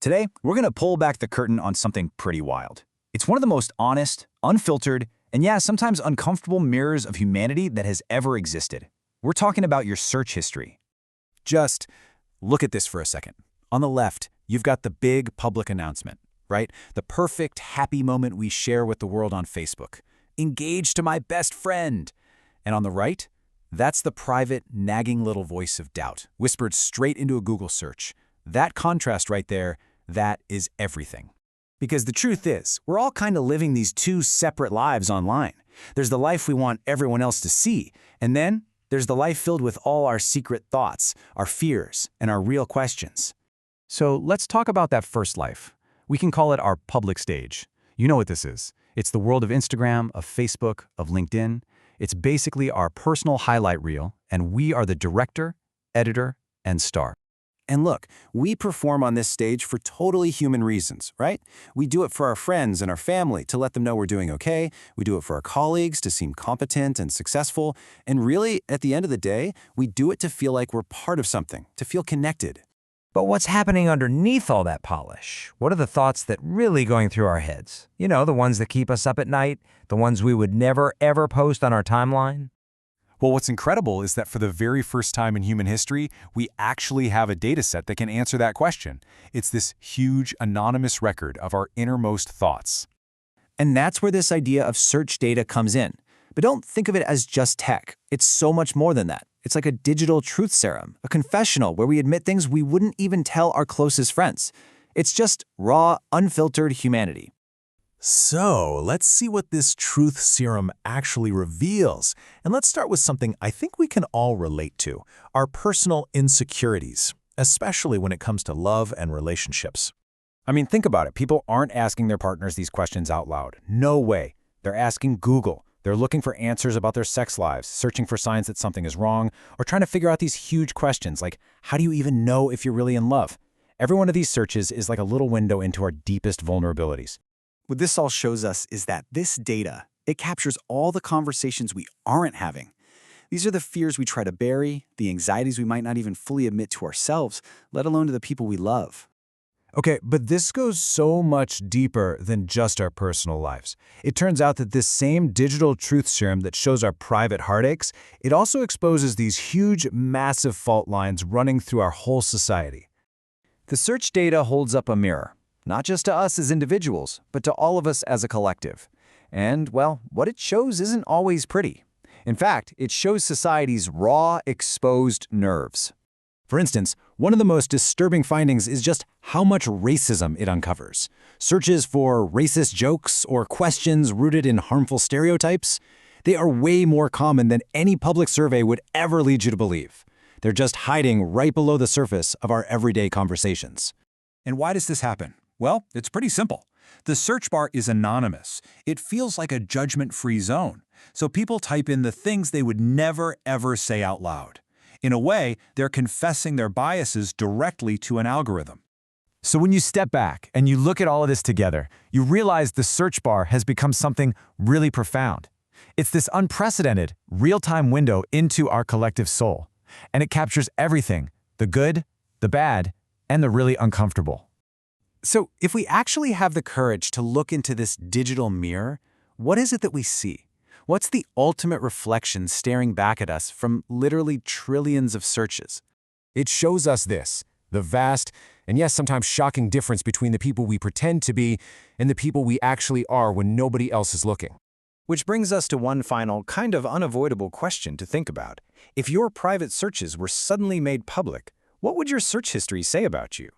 Today, we're going to pull back the curtain on something pretty wild. It's one of the most honest, unfiltered, and yeah, sometimes uncomfortable mirrors of humanity that has ever existed. We're talking about your search history. Just look at this for a second. On the left, you've got the big public announcement, right? The perfect, happy moment we share with the world on Facebook. Engaged to my best friend. And on the right, that's the private, nagging little voice of doubt, whispered straight into a Google search. That contrast right there, that is everything. Because the truth is, we're all kind of living these two separate lives online. There's the life we want everyone else to see, and then there's the life filled with all our secret thoughts, our fears, and our real questions. So let's talk about that first life. We can call it our public stage. You know what this is. It's the world of Instagram, of Facebook, of LinkedIn. It's basically our personal highlight reel, and we are the director, editor, and star. And look, we perform on this stage for totally human reasons, right? We do it for our friends and our family to let them know we're doing okay. We do it for our colleagues to seem competent and successful. And really, at the end of the day, we do it to feel like we're part of something, to feel connected. But what's happening underneath all that polish? What are the thoughts that really going through our heads? You know, the ones that keep us up at night, the ones we would never, ever post on our timeline? Well, what's incredible is that for the very first time in human history, we actually have a data set that can answer that question. It's this huge, anonymous record of our innermost thoughts. And that's where this idea of search data comes in. But don't think of it as just tech. It's so much more than that. It's like a digital truth serum, a confessional where we admit things we wouldn't even tell our closest friends. It's just raw, unfiltered humanity. So, let's see what this truth serum actually reveals. And let's start with something I think we can all relate to, our personal insecurities, especially when it comes to love and relationships. I mean, think about it. People aren't asking their partners these questions out loud. No way. They're asking Google. They're looking for answers about their sex lives, searching for signs that something is wrong, or trying to figure out these huge questions like, how do you even know if you're really in love? Every one of these searches is like a little window into our deepest vulnerabilities. What this all shows us is that this data, it captures all the conversations we aren't having. These are the fears we try to bury, the anxieties we might not even fully admit to ourselves, let alone to the people we love. Okay, but this goes so much deeper than just our personal lives. It turns out that this same digital truth serum that shows our private heartaches, it also exposes these huge, massive fault lines running through our whole society. The search data holds up a mirror, not just to us as individuals, but to all of us as a collective. And, well, what it shows isn't always pretty. In fact, it shows society's raw, exposed nerves. For instance, one of the most disturbing findings is just how much racism it uncovers. Searches for racist jokes or questions rooted in harmful stereotypes, they are way more common than any public survey would ever lead you to believe. They're just hiding right below the surface of our everyday conversations. And why does this happen? Well, it's pretty simple. The search bar is anonymous. It feels like a judgment-free zone. So people type in the things they would never, ever say out loud. In a way, they're confessing their biases directly to an algorithm. So when you step back and you look at all of this together, you realize the search bar has become something really profound. It's this unprecedented, real-time window into our collective soul. And it captures everything, the good, the bad, and the really uncomfortable. So if we actually have the courage to look into this digital mirror, what is it that we see? What's the ultimate reflection staring back at us from literally trillions of searches? It shows us this, the vast, and yes, sometimes shocking difference between the people we pretend to be and the people we actually are when nobody else is looking. Which brings us to one final, kind of unavoidable question to think about. If your private searches were suddenly made public, what would your search history say about you?